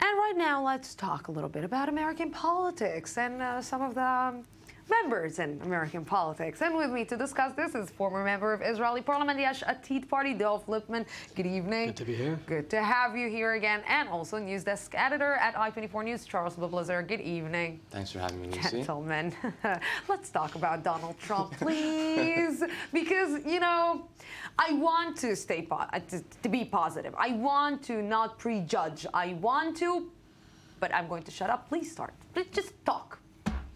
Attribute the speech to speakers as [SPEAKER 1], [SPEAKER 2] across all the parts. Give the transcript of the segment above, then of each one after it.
[SPEAKER 1] And right now, let's talk a little bit about American politics and some of the members in American politics. And with me to discuss this is former member of Israeli Parliament, Yesh Atid party, Dov Lipman. Good evening.
[SPEAKER 2] Good to be here.
[SPEAKER 1] Good to have you here again. And also news desk editor at I-24 News, Charles Bybelezer. Good evening.
[SPEAKER 3] Thanks for having me, Lucy.
[SPEAKER 1] Gentlemen, let's talk about Donald Trump, please. Because, you know, I want to stay to be positive. I want to not prejudge. I want to, but I'm going to shut up. Please start. Please just talk.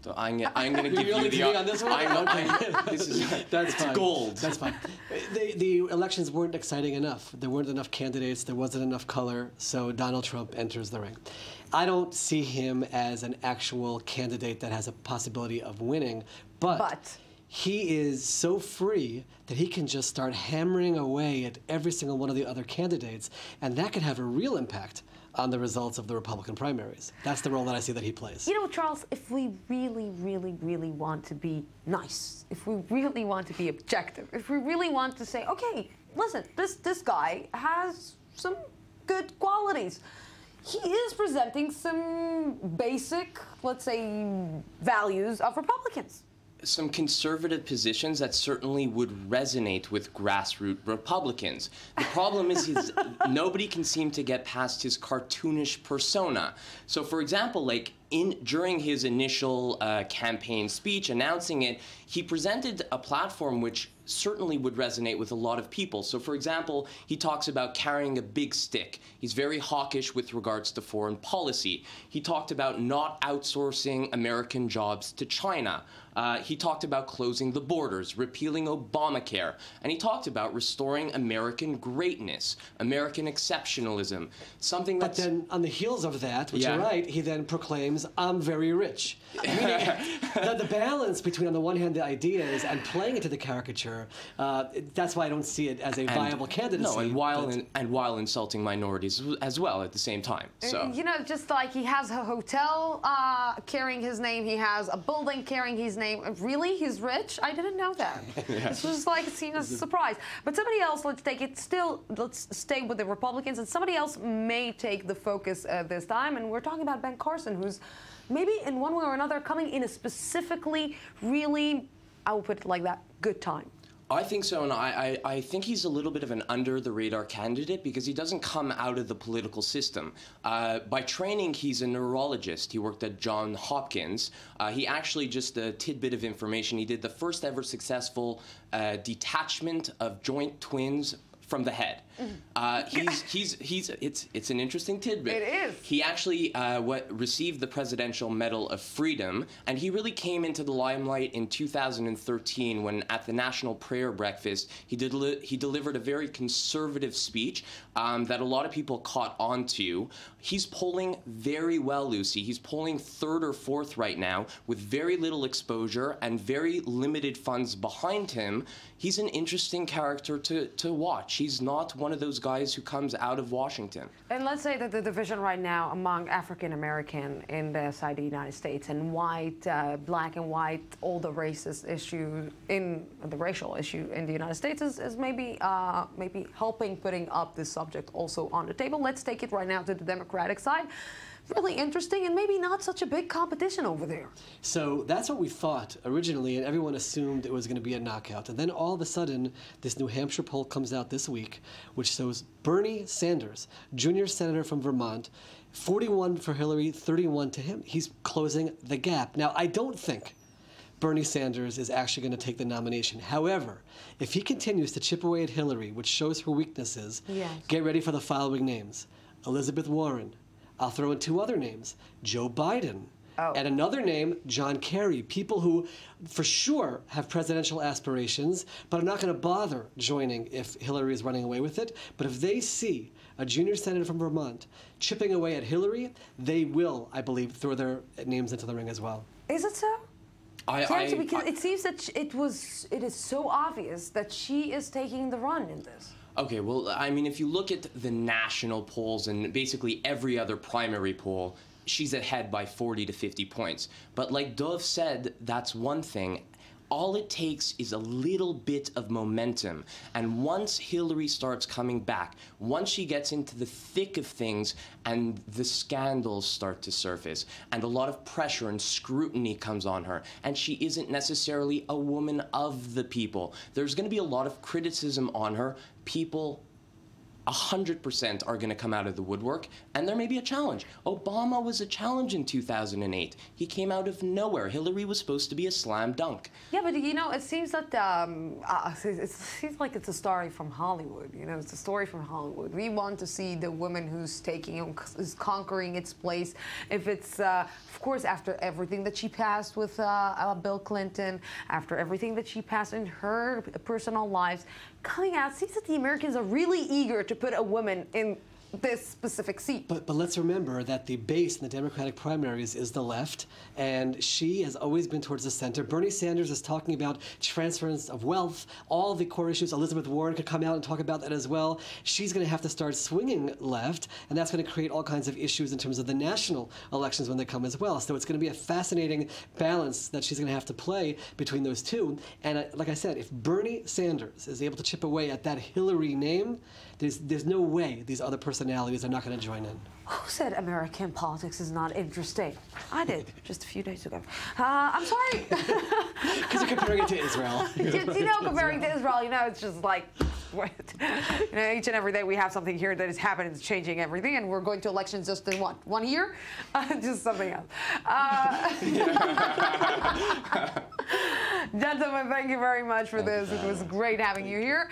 [SPEAKER 3] So I'm going to give you the
[SPEAKER 2] on this one. That's fine.
[SPEAKER 3] Gold.
[SPEAKER 2] That's fine. The elections weren't exciting enough. There weren't enough candidates. There wasn't enough color. So Donald Trump enters the ring. I don't see him as an actual candidate that has a possibility of winning, but he is so free that he can just start hammering away at every single one of the other candidates, and that could have a real impact on the results of the Republican primaries. That's the role that I see that he plays.
[SPEAKER 1] You know, Charles, if we really, really, really want to be nice, if we really want to be objective, if we really want to say, okay, listen, this guy has some good qualities. He is presenting some basic, let's say, values of Republicans.
[SPEAKER 3] Some conservative positions that certainly would resonate with grassroots Republicans. The problem is nobody can seem to get past his cartoonish persona. So, for example, like during his initial campaign speech announcing it, he presented a platform which certainly would resonate with a lot of people. So, for example, he talks about carrying a big stick. He's very hawkish with regards to foreign policy. He talked about not outsourcing American jobs to China. He talked about closing the borders, repealing Obamacare, and he talked about restoring American greatness, American exceptionalism, something that's...
[SPEAKER 2] But then on the heels of that, which you're right, he then proclaims, I'm very rich. Meaning the balance between, on the one hand, the ideas and playing it to the caricature, that's why I don't see it as a viable candidacy.
[SPEAKER 3] No, and while insulting minorities as well at the same time. So
[SPEAKER 1] you know, just like he has a hotel carrying his name, he has a building carrying his name. Really? He's rich? I didn't know that. This was like, it seemed as a surprise. But somebody else, let's stay with the Republicans, and somebody else may take the focus this time, and we're talking about Ben Carson, who's maybe in one way or another coming in a specifically really, I will put it like that, good time.
[SPEAKER 3] I think so, and I think he's a little bit of an under-the-radar candidate because he doesn't come out of the political system. By training, he's a neurologist. He worked at Johns Hopkins. He actually, just a tidbit of information, he did the first ever successful detachment of joint twins from the head. It's an interesting tidbit.
[SPEAKER 1] It is.
[SPEAKER 3] He actually received the Presidential Medal of Freedom, and he really came into the limelight in 2013 when at the National Prayer Breakfast, he delivered a very conservative speech that a lot of people caught on to. He's polling very well, Lucy. He's polling third or fourth right now with very little exposure and very limited funds behind him. He's an interesting character to watch. He's not one of those guys who comes out of Washington.
[SPEAKER 1] And let's say that the division right now among African American in the side of the United States and white, black and white, all the racist issue in the racial issue in the United States is maybe helping putting up this subject also on the table. Let's take it right now to the Democratic side. Really interesting and maybe not such a big competition over there.
[SPEAKER 2] So that's what we thought originally, and everyone assumed it was going to be a knockout. And then all of a sudden, this New Hampshire poll comes out this week, which shows Bernie Sanders, junior senator from Vermont, 41 for Hillary, 31 to him. He's closing the gap. Now, I don't think Bernie Sanders is actually going to take the nomination. However, if he continues to chip away at Hillary, which shows her weaknesses, get ready for the following names: Elizabeth Warren. I'll throw in two other names: Joe Biden, and another name, John Kerry. People who, for sure, have presidential aspirations, but are not going to bother joining if Hillary is running away with it. But if they see a junior senator from Vermont chipping away at Hillary, they will, I believe, throw their names into the ring as well.
[SPEAKER 1] Is it so? Because it seems that it is so obvious that she is taking the run in this.
[SPEAKER 3] Okay, well, I mean, if you look at the national polls and basically every other primary poll, she's ahead by 40 to 50 points. But like Dov said, that's one thing. All it takes is a little bit of momentum. And once Hillary starts coming back, once she gets into the thick of things and the scandals start to surface, and a lot of pressure and scrutiny comes on her, and she isn't necessarily a woman of the people, there's going to be a lot of criticism on her. People 100% are going to come out of the woodwork, and there may be a challenge. Obama was a challenge in 2008. He came out of nowhere. Hillary was supposed to be a slam dunk.
[SPEAKER 1] Yeah, but you know, it seems that it seems like it's a story from Hollywood. You know, it's a story from Hollywood. We want to see the woman who's who's conquering its place. If it's, of course, after everything that she passed with Bill Clinton, after everything that she passed in her personal lives, coming out, seems that the Americans are really eager to put a woman in this specific seat.
[SPEAKER 2] But let's remember that the base in the Democratic primaries is the left, and she has always been towards the center. Bernie Sanders is talking about transference of wealth, all the core issues. Elizabeth Warren could come out and talk about that as well. She's going to have to start swinging left, and that's going to create all kinds of issues in terms of the national elections when they come as well. So it's going to be a fascinating balance that she's going to have to play between those two. And like I said, if Bernie Sanders is able to chip away at that Hillary name, there's no way these other personalities are not going to join in.
[SPEAKER 1] Who said American politics is not interesting? I did, just a few days ago. I'm sorry.
[SPEAKER 2] Because you're comparing it to Israel.
[SPEAKER 1] You know, comparing to Israel, you know, it's just like, what? You know, each and every day we have something here that is happening, it's changing everything, and we're going to elections just in what, 1 year? Just something else. Gentlemen, thank you very much for this. It was great having you here.